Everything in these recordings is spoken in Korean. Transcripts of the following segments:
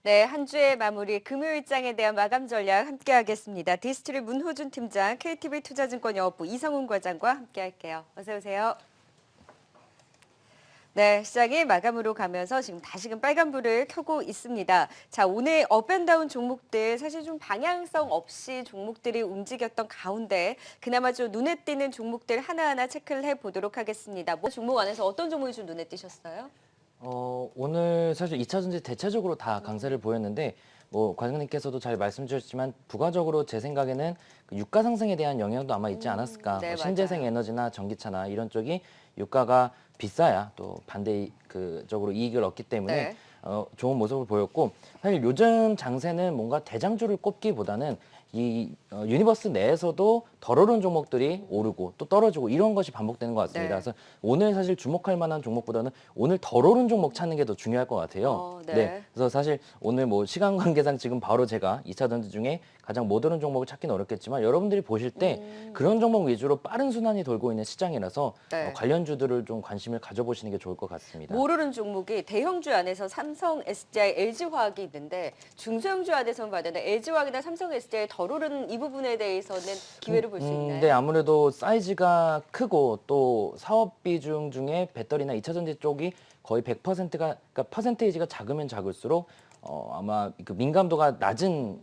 네, 한 주의 마무리 금요일장에 대한 마감 전략 함께하겠습니다. 디스트리 문호준 팀장, KTB 투자증권 영업부 이성훈 과장과 함께할게요. 어서 오세요. 네, 시장이 마감으로 가면서 지금 다시금 빨간불을 켜고 있습니다. 자, 오늘 업앤다운 종목들 사실 좀 방향성 없이 종목들이 움직였던 가운데 그나마 좀 눈에 띄는 종목들 하나하나 체크를 해보도록 하겠습니다. 뭐 종목 안에서 어떤 종목이 좀 눈에 띄셨어요? 오늘 사실 2차 전지 대체적으로 다 강세를 보였는데 과장님께서도 잘 말씀 주셨지만 부가적으로 제 생각에는 그 유가 상승에 대한 영향도 아마 있지 않았을까. 네, 신재생 맞아요. 에너지나 전기차나 이런 쪽이 유가가 비싸야 또 반대 그쪽으로 이익을 얻기 때문에 네. 좋은 모습을 보였고 사실 요즘 장세는 뭔가 대장주를 꼽기보다는 유니버스 내에서도 덜 오른 종목들이 오르고 또 떨어지고 이런 것이 반복되는 것 같습니다. 네. 그래서 오늘 사실 주목할 만한 종목보다는 오늘 덜 오른 종목 찾는 게 더 중요할 것 같아요. 네. 네. 그래서 사실 오늘 시간 관계상 지금 바로 제가 2차 전지 중에 가장 못 오른 종목을 찾기는 어렵겠지만 여러분들이 보실 때 그런 종목 위주로 빠른 순환이 돌고 있는 시장이라서 네. 관련주들을 좀 관심을 가져보시는 게 좋을 것 같습니다. 모르는 종목이 대형주 안에서 삼성, SDI, LG화학이 있는데 중소형주 안에서는 봤는데 LG화학이나 삼성, SDI 덜 오르는 이 부분에 대해서는 기회를 볼 수 있나요? 네, 아무래도 사이즈가 크고 또 사업 비중 중에 배터리나 2차 전지 쪽이 거의 100%가 그러니까 퍼센테이지가 작으면 작을수록 아마 그 민감도가 낮은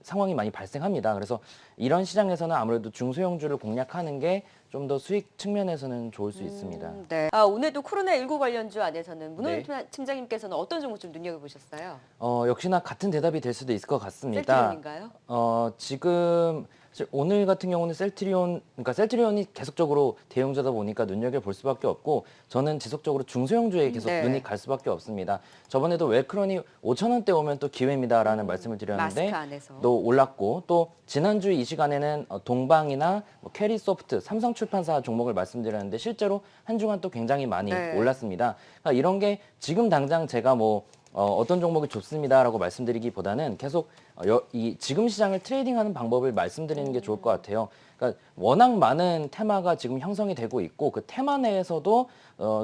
상황이 많이 발생합니다. 그래서 이런 시장에서는 아무래도 중소형주를 공략하는 게 좀 더 수익 측면에서는 좋을 수 있습니다. 네. 아, 오늘도 코로나19 관련주 안에서는 문호준 네. 팀장님께서는 어떤 종목 좀 눈여겨보셨어요? 역시나 같은 대답이 될 수도 있을 것 같습니다. 셀트리온인가요? 지금 사실 오늘 같은 경우는 그러니까 셀트리온이 계속적으로 대형주다 보니까 눈여겨볼 수밖에 없고 저는 지속적으로 중소형주에 계속 네. 눈이 갈 수밖에 없습니다. 저번에도 웰크론이 5천 원대 오면 또 기회입니다라는 말씀을 드렸는데 마스크 안에서. 또 올랐고 또 지난주 이 시간에는 동방이나 캐리소프트, 삼성출판사 종목을 말씀드렸는데 실제로 한 주간 또 굉장히 많이 네. 올랐습니다. 그러니까 이런 게 지금 당장 제가 어떤 종목이 좋습니다라고 말씀드리기보다는 계속 지금 시장을 트레이딩하는 방법을 말씀드리는 게 좋을 것 같아요. 그러니까 워낙 많은 테마가 지금 형성이 되고 있고 그 테마 내에서도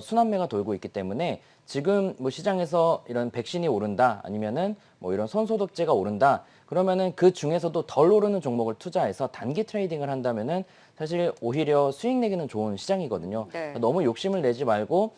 순환매가 돌고 있기 때문에 지금 시장에서 이런 백신이 오른다 아니면은 이런 손소독제가 오른다 그러면은 그 중에서도 덜 오르는 종목을 투자해서 단기 트레이딩을 한다면은 사실 오히려 수익 내기는 좋은 시장이거든요. 네. 너무 욕심을 내지 말고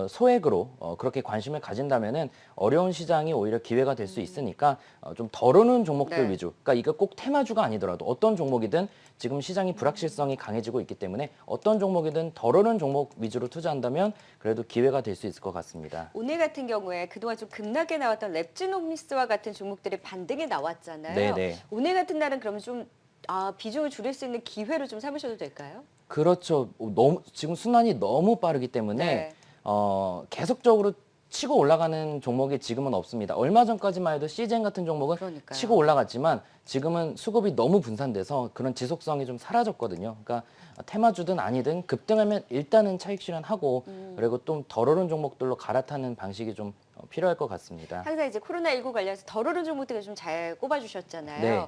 소액으로 그렇게 관심을 가진다면은 어려운 시장이 오히려 기회가 될 수 있으니까 좀 덜 오는 종목들 네. 위주. 그러니까 이거 꼭 테마주가 아니더라도 어떤 종목이든 지금 시장이 불확실성이 강해지고 있기 때문에 어떤 종목이든 덜 오른 종목 위주로 투자한다면 그래도 기회가 될 수 있을 것 같습니다. 오늘 같은 경우에 그동안 좀 급락에 나왔던 랩지노믹스와 같은 종목들이 반등이 나왔잖아요. 네네. 오늘 같은 날은 그러면 좀 비중을 줄일 수 있는 기회로 좀 삼으셔도 될까요? 그렇죠. 너무 지금 순환이 너무 빠르기 때문에 네. 계속적으로 치고 올라가는 종목이 지금은 없습니다. 얼마 전까지만 해도 시젠 같은 종목은 그러니까요. 치고 올라갔지만 지금은 수급이 너무 분산돼서 그런 지속성이 좀 사라졌거든요. 그러니까 테마주든 아니든 급등하면 일단은 차익 실현하고 그리고 좀 덜 오른 종목들로 갈아타는 방식이 좀 필요할 것 같습니다. 항상 이제 코로나19 관련해서 덜 오른 종목들을 좀 잘 꼽아주셨잖아요. 네.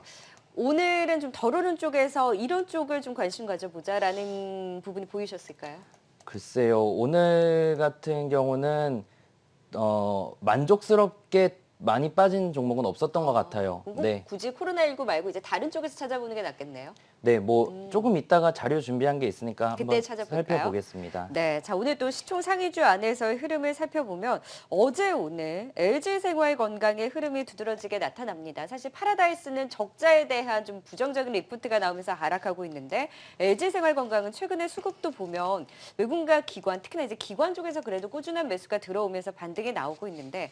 오늘은 좀 덜 오른 쪽에서 이런 쪽을 좀 관심 가져보자라는 부분이 보이셨을까요? 글쎄요. 오늘 같은 경우는 만족스럽게 많이 빠진 종목은 없었던 것 같아요. 꼭 네. 굳이 코로나19 말고 이제 다른 쪽에서 찾아보는 게 낫겠네요. 네, 조금 이따가 자료 준비한 게 있으니까 그때 한번 찾아볼까요? 살펴보겠습니다. 네, 자 오늘 또 시총 상위주 안에서의 흐름을 살펴보면 어제 오늘 LG생활건강의 흐름이 두드러지게 나타납니다. 사실 파라다이스는 적자에 대한 좀 부정적인 리포트가 나오면서 하락하고 있는데 LG생활건강은 최근에 수급도 보면 외국과 기관, 특히나 이제 기관 쪽에서 그래도 꾸준한 매수가 들어오면서 반등이 나오고 있는데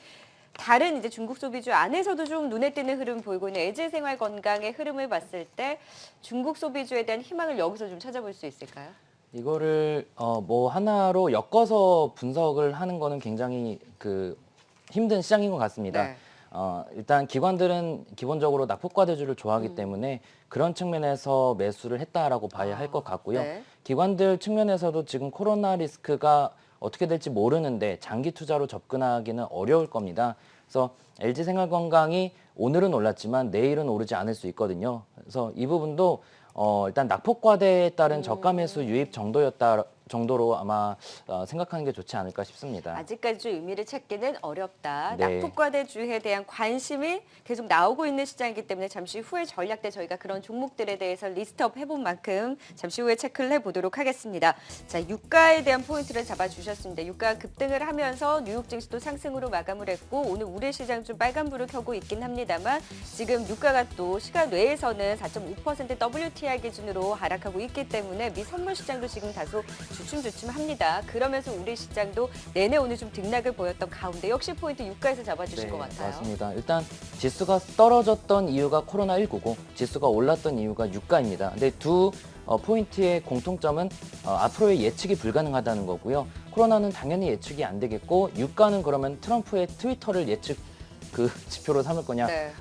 다른 이제 중국 소비주 안에서도 좀 눈에 띄는 흐름 보이고 있는 LG생활건강의 흐름을 봤을 때 중국 소비주에 대한 희망을 여기서 좀 찾아볼 수 있을까요? 이거를 하나로 엮어서 분석을 하는 거는 굉장히 힘든 시장인 것 같습니다. 네. 일단 기관들은 기본적으로 낙폭과대주를 좋아하기 때문에 그런 측면에서 매수를 했다라고 봐야 할 것 같고요. 네. 기관들 측면에서도 지금 코로나 리스크가 어떻게 될지 모르는데 장기 투자로 접근하기는 어려울 겁니다. 그래서 LG생활건강이 오늘은 올랐지만 내일은 오르지 않을 수 있거든요. 그래서 이 부분도 일단 낙폭과대에 따른 저가 매수 유입 정도였다 정도로 아마 생각하는 게 좋지 않을까 싶습니다. 아직까지 좀 의미를 찾기는 어렵다. 네. 낙폭과대주에 대한 관심이 계속 나오고 있는 시장이기 때문에 잠시 후에 전략 때 저희가 그런 종목들에 대해서 리스트업 해본 만큼 잠시 후에 체크를 해보도록 하겠습니다. 자, 유가에 대한 포인트를 잡아주셨습니다. 유가가 급등을 하면서 뉴욕 증시도 상승으로 마감을 했고 오늘 우리 시장 좀 빨간불을 켜고 있긴 합니다만 지금 유가가 또 시간 외에서는 4.5% WTI 기준으로 하락하고 있기 때문에 미 선물 시장도 지금 다소 주춤주춤합니다. 그러면서 우리 시장도 내내 오늘 좀 등락을 보였던 가운데 역시 포인트 유가에서 잡아주신 것 같아요. 맞습니다. 일단 지수가 떨어졌던 이유가 코로나19고 지수가 올랐던 이유가 유가입니다. 근데 두 포인트의 공통점은 앞으로의 예측이 불가능하다는 거고요. 코로나는 당연히 예측이 안 되겠고 유가는 그러면 트럼프의 트위터를 예측 그 지표로 삼을 거냐. 네.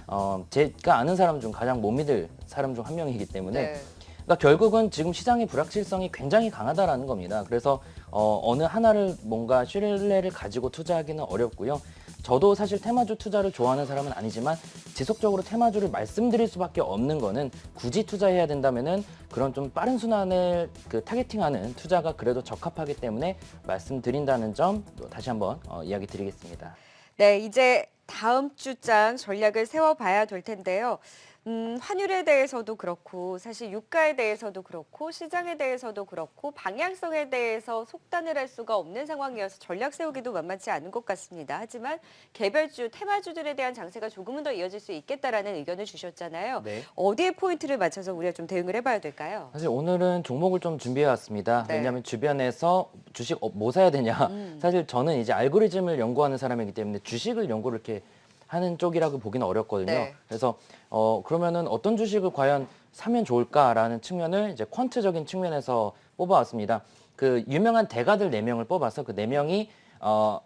제가 아는 사람 중 가장 못 믿을 사람 중 한 명이기 때문에 네. 그러니까 결국은 지금 시장의 불확실성이 굉장히 강하다라는 겁니다. 그래서 어느 하나를 뭔가 신뢰를 가지고 투자하기는 어렵고요. 저도 사실 테마주 투자를 좋아하는 사람은 아니지만 지속적으로 테마주를 말씀드릴 수밖에 없는 거는 굳이 투자해야 된다면은 그런 좀 빠른 순환을 타겟팅하는 투자가 그래도 적합하기 때문에 말씀드린다는 점 다시 한번 이야기 드리겠습니다. 네, 이제 다음 주장 전략을 세워봐야 될 텐데요. 환율에 대해서도 그렇고 사실 유가에 대해서도 그렇고 시장에 대해서도 그렇고 방향성에 대해서 속단을 할 수가 없는 상황이어서 전략 세우기도 만만치 않은 것 같습니다. 하지만 개별주, 테마주들에 대한 장세가 조금은 더 이어질 수 있겠다라는 의견을 주셨잖아요. 네. 어디에 포인트를 맞춰서 우리가 좀 대응을 해봐야 될까요? 사실 오늘은 종목을 좀 준비해 왔습니다. 네. 왜냐하면 주변에서 주식 뭐 사야 되냐. 사실 저는 이제 알고리즘을 연구하는 사람이기 때문에 주식을 연구를 이렇게 하는 쪽이라고 보기는 어렵거든요. 네. 그래서 그러면은 어떤 주식을 과연 사면 좋을까라는 측면을 이제 퀀트적인 측면에서 뽑아왔습니다. 그 유명한 대가들 4명을 뽑아서 그 4명이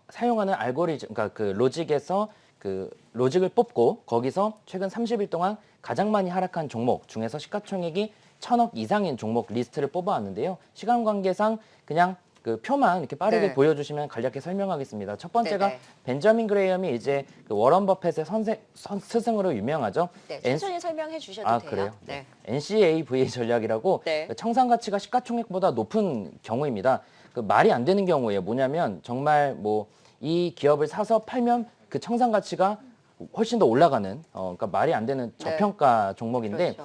사용하는 알고리즘, 그러니까 그 로직에서 그 로직을 뽑고 거기서 최근 30일 동안 가장 많이 하락한 종목 중에서 시가총액이 1,000억 이상인 종목 리스트를 뽑아왔는데요. 시간 관계상 그냥 그 표만 이렇게 빠르게 네. 보여주시면 간략히 설명하겠습니다. 첫 번째가 네네. 벤저민 그레이엄이 이제 그 워런 버펫의 스승으로 유명하죠. 네, 천천히 설명해 주셔도 아, 돼요. 그래요? 네. NCAVA 전략이라고 네. 청산 가치가 시가총액보다 높은 경우입니다. 그 말이 안 되는 경우예요. 뭐냐면 정말 뭐 이 기업을 사서 팔면 그 청산 가치가 훨씬 더 올라가는 그러니까 말이 안 되는 저평가 종목인데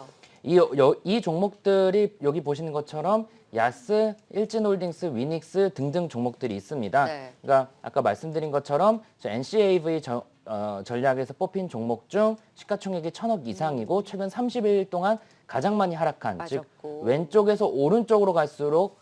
그렇죠. 이 종목들이 여기 보시는 것처럼 야스, 일진홀딩스, 위닉스 등등 종목들이 있습니다. 네. 그러니까 아까 말씀드린 것처럼 NCAV 전략에서 뽑힌 종목 중 시가총액이 1,000억 이상이고 최근 30일 동안 가장 많이 하락한, 즉 빠졌고. 왼쪽에서 오른쪽으로 갈수록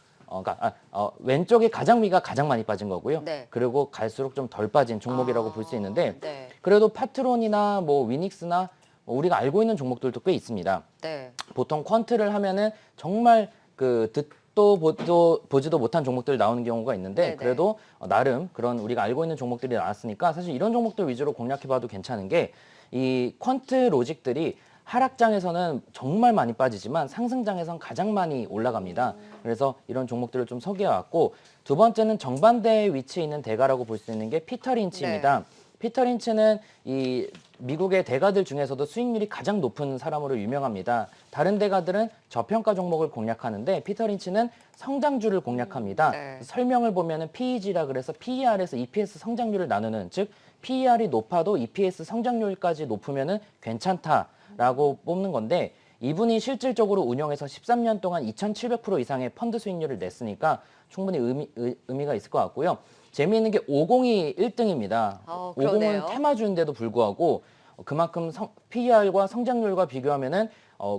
왼쪽에 가장 위가 가장 많이 빠진 거고요. 네. 그리고 갈수록 좀 덜 빠진 종목이라고 볼 수 있는데 네. 그래도 파트론이나 뭐 위닉스나 우리가 알고 있는 종목들도 꽤 있습니다. 네. 보통 퀀트를 하면은 정말 그 듣도 보지도 못한 종목들 나오는 경우가 있는데 네네. 그래도 나름 그런 우리가 알고 있는 종목들이 나왔으니까 사실 이런 종목들 위주로 공략해봐도 괜찮은 게 이 퀀트 로직들이 하락장에서는 정말 많이 빠지지만 상승장에서는 가장 많이 올라갑니다. 그래서 이런 종목들을 좀 소개해왔고 두 번째는 정반대의 위치에 있는 대가라고 볼 수 있는 게 피터 린치입니다. 피터 린치는 이 미국의 대가들 중에서도 수익률이 가장 높은 사람으로 유명합니다. 다른 대가들은 저평가 종목을 공략하는데 피터 린치는 성장주를 공략합니다. 네. 설명을 보면은 PEG라 그래서 PER에서 EPS 성장률을 나누는, 즉 PER이 높아도 EPS 성장률까지 높으면은 괜찮다라고 뽑는 건데 이분이 실질적으로 운영해서 13년 동안 2,700% 이상의 펀드 수익률을 냈으니까 충분히 의미가 있을 것 같고요. 재미있는 게 50이 1등입니다. 그러네요. 50은 테마주인데도 불구하고 그만큼 PER과 성장률과 비교하면은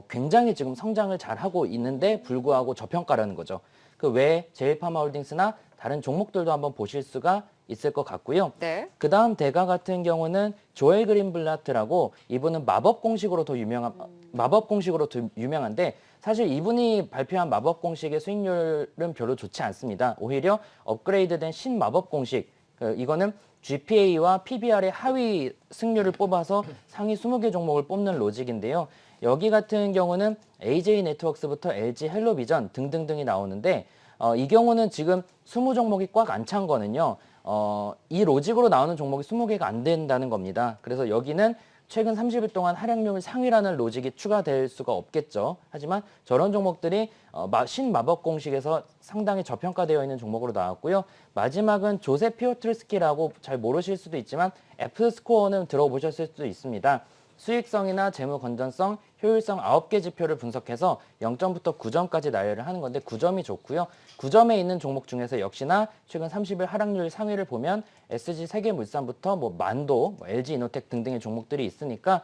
굉장히 지금 성장을 잘하고 있는데 불구하고 저평가라는 거죠. 그 외에 제일파마홀딩스나 다른 종목들도 한번 보실 수가 있을 것 같고요. 네. 그 다음 대가 같은 경우는 조엘 그린블라트라고 이분은 마법 공식으로 더 유명한데 사실 이분이 발표한 마법 공식의 수익률은 별로 좋지 않습니다. 오히려 업그레이드된 신마법 공식, 이거는 GPA와 PBR의 하위 승률을 뽑아서 상위 20개 종목을 뽑는 로직인데요. 여기 같은 경우는 AJ 네트워크스부터 LG 헬로비전 등등등이 나오는데 이 경우는 지금 20종목이 꽉 안 찬 거는요. 이 로직으로 나오는 종목이 20개가 안 된다는 겁니다. 그래서 여기는 최근 30일 동안 하락률 상위라는 로직이 추가될 수가 없겠죠. 하지만 저런 종목들이 신마법 공식에서 상당히 저평가되어 있는 종목으로 나왔고요. 마지막은 조세 피오트르스키라고 잘 모르실 수도 있지만 F스코어는 들어보셨을 수도 있습니다. 수익성이나 재무 건전성, 효율성 9개 지표를 분석해서 0점부터 9점까지 나열을 하는 건데 9점이 좋고요. 9점에 있는 종목 중에서 역시나 최근 30일 하락률 상위를 보면 SG 세계물산부터 만도, LG이노텍 등등의 종목들이 있으니까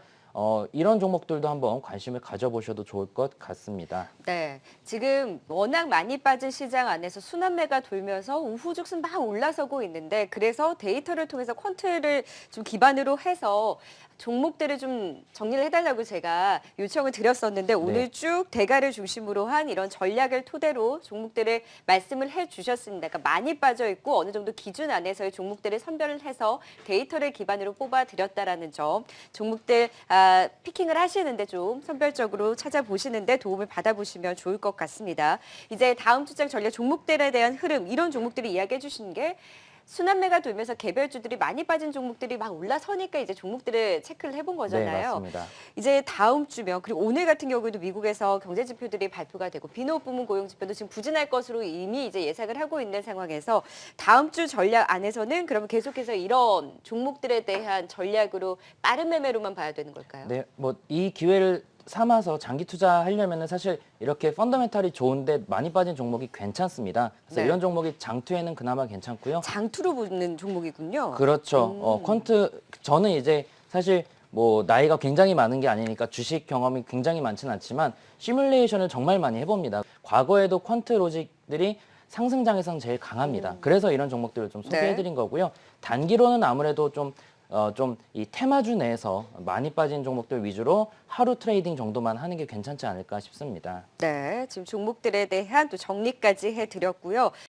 이런 종목들도 한번 관심을 가져보셔도 좋을 것 같습니다. 네, 지금 워낙 많이 빠진 시장 안에서 순환매가 돌면서 우후죽순 막 올라서고 있는데 그래서 데이터를 통해서 퀀트를 좀 기반으로 해서 종목들을 좀 정리를 해달라고 제가 요청을 드렸었는데 오늘 쭉 대가를 중심으로 한 이런 전략을 토대로 종목들을 말씀을 해주셨습니다. 그러니까 많이 빠져 있고 어느 정도 기준 안에서의 종목들을 선별을 해서 데이터를 기반으로 뽑아드렸다라는 점, 종목들 피킹을 하시는데 좀 선별적으로 찾아보시는데 도움을 받아보시면 좋을 것 같습니다. 이제 다음 투자 전략 종목들에 대한 흐름, 이런 종목들을 이야기해 주시는 게 순환매가 돌면서 개별주들이 많이 빠진 종목들이 막 올라서니까 이제 종목들을 체크를 해본 네, 거잖아요. 맞습니다. 이제 다음 주면 그리고 오늘 같은 경우에도 미국에서 경제 지표들이 발표가 되고 비농업 부문 고용 지표도 지금 부진할 것으로 이미 이제 예상을 하고 있는 상황에서 다음 주 전략 안에서는 그러면 계속해서 이런 종목들에 대한 전략으로 빠른 매매로만 봐야 되는 걸까요? 네, 이 기회를 삼아서 장기 투자하려면은 사실 이렇게 펀더멘탈이 좋은데 많이 빠진 종목이 괜찮습니다. 그래서 네. 이런 종목이 장투에는 그나마 괜찮고요. 장투로 붙는 종목이군요. 그렇죠. 퀀트 저는 이제 사실 나이가 굉장히 많은 게 아니니까 주식 경험이 굉장히 많지는 않지만 시뮬레이션을 정말 많이 해봅니다. 과거에도 퀀트 로직들이 상승장에서는 제일 강합니다. 그래서 이런 종목들을 좀 소개해드린 거고요. 단기로는 아무래도 좀 이 테마주 내에서 많이 빠진 종목들 위주로 하루 트레이딩 정도만 하는 게 괜찮지 않을까 싶습니다. 네, 지금 종목들에 대한 또 정리까지 해드렸고요.